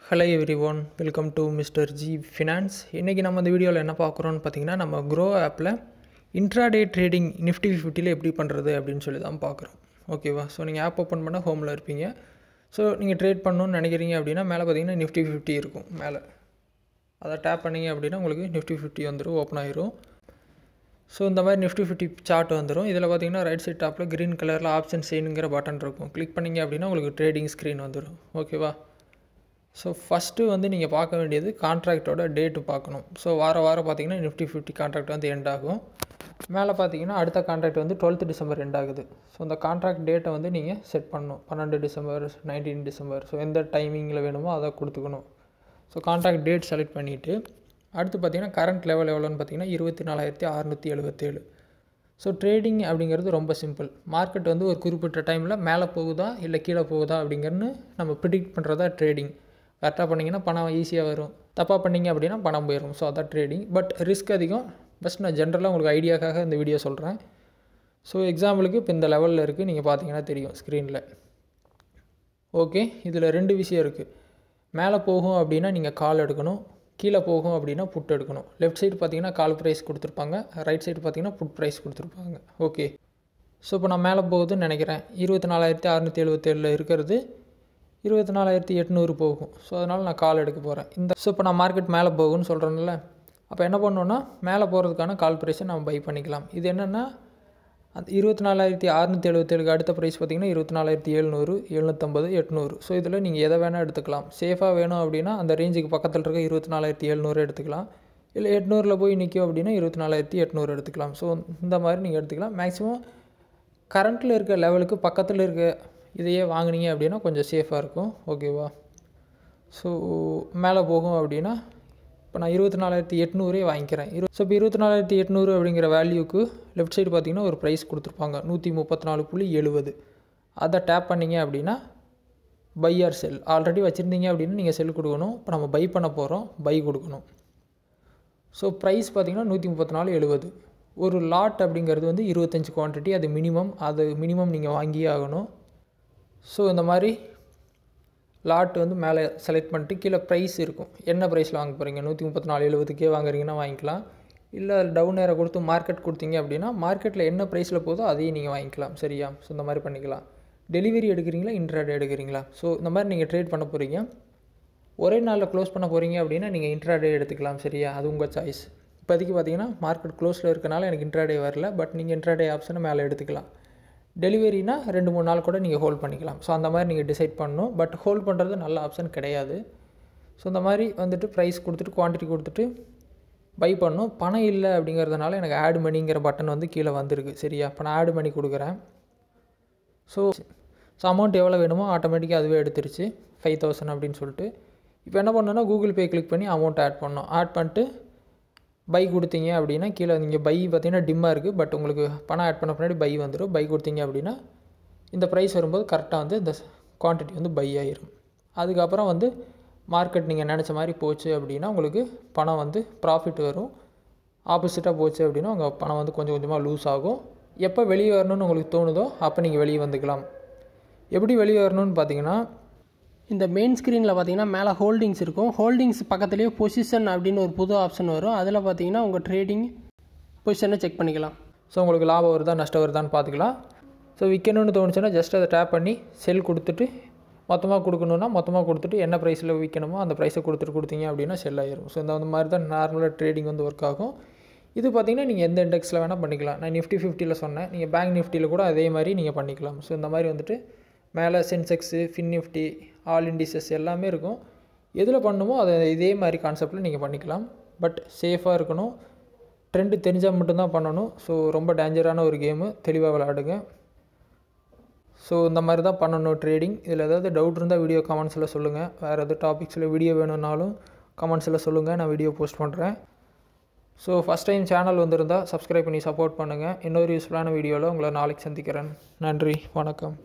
Hello everyone, welcome to mister G finance. இன்றைக்கி நம்ம இந்த வீடியோவில் என்ன பார்க்குறோன்னு பார்த்தீங்கன்னா, நம்ம க்ரோ ஆப்பில் இன்ட்ராடே ட்ரேடிங் நிஃப்டி 50 எப்படி பண்ணுறது அப்படின்னு சொல்லி தான் பார்க்குறோம். ஓகேவா? ஸோ நீங்கள் ஆப் ஓப்பன் பண்ண ஹோமில் இருப்பீங்க. ஸோ நீங்கள் ட்ரேட் பண்ணணுன்னு நினைக்கிறீங்க அப்படின்னா மேலே பார்த்தீங்கன்னா நிஃப்டி 50 இருக்கும் மேலே. அதை டேப் பண்ணிங்க அப்படின்னா உங்களுக்கு நிஃப்டி 50 வந்துடும், ஓப்பன் ஆயிரும். ஸோ இந்த மாதிரி நிஃப்டி 50 சார்ட் வந்துடும். இதில் பார்த்தீங்கன்னா ரைட் சைட் டாப்பில் க்ரீன் கலரில் ஆப்ஷன் செயினுங்கிற பட்டன் இருக்கும். கிளிக் பண்ணிங்க அப்படின்னா உங்களுக்கு ட்ரேடிங் ஸ்க்ரீன் வந்துடும். ஓகேவா? ஸோ ஃபஸ்ட்டு வந்து நீங்கள் பார்க்க வேண்டியது கான்ட்ராக்டோட டேட்டு பார்க்கணும். ஸோ வாரம் பார்த்தீங்கன்னா நிஃப்டி 50 கான்ட்ராக்ட் வந்து எண்ட் ஆகும். மேலே பார்த்தீங்கன்னா அடுத்த கான்ட்ராக்ட் வந்து 12th டிசம்பர் எண்ட் ஆகுது. ஸோ அந்த கான்ட்ராக்ட் டேட்டை வந்து நீங்கள் செட் பண்ணணும். 12 டிசம்பர், 19 டிசம்பர். ஸோ எந்த டைமிங்கில் வேணுமோ அதை கொடுத்துக்கணும். ஸோ கான்ட்ராக்ட் டேட் செலக்ட் பண்ணிவிட்டு அடுத்து பார்த்தீங்கன்னா கரண்ட் லெவல் எவ்வளோன்னு பார்த்தீங்கன்னா 24,677. ஸோ ட்ரேடிங் அப்படிங்கிறது ரொம்ப சிம்பிள். மார்க்கெட் வந்து ஒரு குறிப்பிட்ட டைமில் மேலே போகுதா இல்லை கீழே போகுதா அப்படிங்கிறது நம்ம ப்ரிடிக்ட் பண்ணுறதா ட்ரேடிங். கரெக்டாக பண்ணிங்கன்னா பணம் ஈஸியாக வரும், தப்பாக பண்ணிங்க அப்படின்னா பணம் போயிடும். ஸோ அதான் ட்ரேடிங். பட் ரிஸ்க் அதிகம். ஃபஸ்ட் நான் ஜென்ரலாக உங்களுக்கு ஐடியாக்காக இந்த வீடியோ சொல்கிறேன். ஸோ எக்ஸாம்பிளுக்கு இப்போ இந்த லெவலில் இருக்குது, நீங்கள் பார்த்தீங்கன்னா தெரியும் ஸ்க்ரீனில். ஓகே, இதில் 2 விஷயம் இருக்குது. மேலே போகும் அப்படின்னா நீங்கள் கால் எடுக்கணும், கீழே போகும் அப்படின்னா புட் எடுக்கணும். லெஃப்ட் சைடு பார்த்தீங்கன்னா கால் ப்ரைஸ் கொடுத்துருப்பாங்க, ரைட் சைடு பார்த்தீங்கன்னா புட் ப்ரைஸ் கொடுத்துருப்பாங்க. ஓகே, ஸோ இப்போ நான் மேலே போகுதுன்னு நினைக்கிறேன். 24,677 இருக்கிறது 24,800 போகும். ஸோ அதனால் நான் கால் எடுக்க போகிறேன். ஸோ இப்போ நான் மார்க்கெட் மேலே போகும்னு சொல்கிறேன்ல, அப்போ என்ன பண்ணணுன்னா மேலே போகிறதுக்கான கால் ப்ரைஸை நம்ம பை பண்ணிக்கலாம். இது என்னென்னா அந்த 24,677க்கு அடுத்த ப்ரைஸ் பார்த்திங்கன்னா 24,700, 750, 800. ஸோ இதில் நீங்கள் எதை வேணால் எடுத்துக்கலாம். சேஃபாக வேணும் அப்படின்னா அந்த ரேஞ்சுக்கு பக்கத்தில் இருக்க 24,700 எடுத்துக்கலாம். இல்லை 800 போய் நிற்கும் அப்படின்னா 24,800 எடுத்துக்கலாம். ஸோ இந்த மாதிரி நீங்கள் எடுத்துக்கலாம். மேக்ஸிமம் கரண்ட்டில் இருக்க லெவலுக்கு பக்கத்தில் இருக்க இதையே வாங்கினீங்க அப்படின்னா கொஞ்சம் சேஃபாக இருக்கும். ஓகேவா? ஸோ மேலே போகும் அப்படின்னா இப்போ நான் 24,800 வாங்கிக்கிறேன். ஸோ இப்போ 24,800 அப்படிங்கிற வேல்யூக்கு லெஃப்ட் சைடு பார்த்திங்கன்னா ஒரு ப்ரைஸ் கொடுத்துருப்பாங்க 134.70. அதை டேப் பண்ணிங்க அப்படின்னா பை ஆர் செல். ஆல்ரெடி வச்சுருந்தீங்க அப்படின்னா நீங்கள் செல் கொடுக்கணும். இப்போ நம்ம பை பண்ண போகிறோம், பை கொடுக்கணும். ஸோ ப்ரைஸ் பார்த்திங்கன்னா 134.70. ஒரு லாட் அப்படிங்கிறது வந்து 25 குவான்டிட்டி, அது மினிமம் நீங்கள் வாங்கியே ஆகணும். ஸோ இந்த மாதிரி லாட் வந்து மேலே செலக்ட் பண்ணிட்டு கீழே ப்ரைஸ் இருக்கும். என்ன ப்ரைஸில் வாங்க போகிறீங்க? 134.70க்கே வாங்குறீங்கன்னா வாங்கிக்கலாம். இல்லை டவுன் ஏற கொடுத்து மார்க்கெட் கொடுத்தீங்க அப்படின்னா மார்க்கெட்டில் என்ன ப்ரைஸில் போதோ அதையும் நீங்கள் வாங்கிக்கலாம். சரியா? ஸோ இந்த மாதிரி பண்ணிக்கலாம். டெலிவரி எடுக்கிறீங்களா, இன்ட்ராடே எடுக்கிறீங்களா? ஸோ இந்த மாதிரி நீங்கள் ட்ரேட் பண்ண போகிறீங்க. ஒரே நாளில் க்ளோஸ் பண்ண போகிறீங்க அப்படின்னா நீங்கள் இன்ட்ராடே எடுத்துக்கலாம். சரியா? அது உங்கள் சாய்ஸ். இப்போதைக்கு பார்த்தீங்கன்னா மார்க்கெட் க்ளோஸில் இருக்கனால எனக்கு இன்ட்ராடே வரல. பட் நீங்கள் இன்ட்ராடே ஆப்ஷனை மேலே எடுத்துக்கலாம். டெலிவரினா 2-3 நாள் கூட நீங்கள் ஹோல்ட் பண்ணிக்கலாம். ஸோ அந்த மாதிரி நீங்கள் டிசைட் பண்ணணும். பட் ஹோல்ட் பண்ணுறது நல்ல ஆப்ஷன் கிடையாது. ஸோ இந்த மாதிரி வந்துட்டு ப்ரைஸ் கொடுத்துட்டு குவான்டிட்டி கொடுத்துட்டு பை பண்ணணும். பணம் இல்லை அப்படிங்கிறதுனால எனக்கு ஆட் மணிங்கிற பட்டன் வந்து கீழே வந்திருக்கு. சரியா? இப்போ நான் ஆட் மணி கொடுக்குறேன். ஸோ அமௌண்ட் எவ்வளோ வேணுமோ ஆட்டோமேட்டிக்காக அதுவே எடுத்துருச்சு 5,000 அப்படின்னு சொல்லிட்டு. இப்போ என்ன பண்ணணுன்னா கூகுள் பே கிளிக் பண்ணி அமௌண்ட் ஆட் பண்ணணும். ஆட் பண்ணிட்டு பை கொடுத்தீங்க அப்படின்னா கீழே நீங்கள் பை பார்த்தீங்கன்னா டிம்மாக இருக்குது. பட் உங்களுக்கு பணம் ஆட் பண்ண பின்னாடி பை வந்துடும். பை கொடுத்தீங்க அப்படின்னா இந்த ப்ரைஸ் வரும்போது கரெக்டாக வந்து இந்த குவான்டிட்டி வந்து பை ஆயிரும். அதுக்கப்புறம் வந்து மார்க்கெட் நீங்கள் நினச்ச மாதிரி போச்சு அப்படின்னா உங்களுக்கு பணம் வந்து ப்ராஃபிட் வரும். ஆப்போசிட்டாக போச்சு அப்படின்னா உங்கள் பணம் வந்து கொஞ்சம் கொஞ்சமாக லூஸ் ஆகும். எப்போ வெளியே வரணும்னு உங்களுக்கு தோணுதோ அப்போ நீங்கள் வெளியே வந்துக்கலாம். எப்படி வெளியே வரணும்னு பார்த்தீங்கன்னா இந்த மெயின் ஸ்க்ரீனில் பார்த்தீங்கன்னா மேலே ஹோல்டிங்ஸ் இருக்கும். ஹோல்டிங்ஸ் பக்கத்துலேயே பொசிஷன் அப்படின்னு ஒரு புது ஆப்ஷன் வரும். அதில் பார்த்தீங்கன்னா உங்கள் ட்ரேடிங் பொசிஷனை செக் பண்ணிக்கலாம். ஸோ உங்களுக்கு லாபம் வருதா நஷ்டம் வருதான்னு பார்த்துக்கலாம். ஸோ விற்கணும்னு தோணுச்சுன்னா ஜஸ்ட் அதை டேப் பண்ணி செல் கொடுத்துட்டு மொத்தமாக கொடுக்கணுன்னா மொத்தமாக கொடுத்துட்டு என்ன ப்ரைஸில் விற்கணுமோ அந்த ப்ரைஸை கொடுத்தீங்க அப்படின்னா செல் ஆயிரும். ஸோ இந்த மாதிரி தான் நார்மலாக ட்ரேடிங் வந்து ஒர்க் ஆகும். இது பார்த்திங்கன்னா நீங்கள் எந்த இண்டெக்ஸில் வேணால் பண்ணிக்கலாம். நான் நிஃப்டி 50ல் சொன்னேன், நீங்கள் பேங்க் நிஃப்டியில் கூட அதே மாதிரி நீங்கள் பண்ணிக்கலாம். ஸோ இந்த மாதிரி வந்துட்டு மேலே Sensex, fin Nifty, all indices எல்லாமே இருக்கும். எதில் பண்ணணுமோ அதை இதே மாதிரி கான்செப்டில் நீங்கள் பண்ணிக்கலாம். பட் சேஃபாக இருக்கணும். ட்ரெண்டு தெரிஞ்சால் மட்டும்தான் பண்ணணும். ஸோ ரொம்ப டேஞ்சரான ஒரு கேமு, தெளிவாக விளையாடுங்க. ஸோ இந்த மாதிரி தான் பண்ணணும் ட்ரேடிங். இதில் ஏதாவது டவுட் இருந்தால் வீடியோ கமெண்ட்ஸில் சொல்லுங்கள். வேறு எதாவது டாபிக்ஸில் வீடியோ வேணும்னாலும் கமெண்ட்ஸில் சொல்லுங்கள், நான் வீடியோ போஸ்ட் பண்ணுறேன். ஸோ ஃபஸ்ட் டைம் சேனல் வந்திருந்தால் சப்ஸ்கிரைப் பண்ணி சப்போர்ட் பண்ணுங்கள். இன்னொரு யூஸ்ஃபுல்லான வீடியோவில் உங்களை நாளைக்கு சந்திக்கிறேன். நன்றி, வணக்கம்.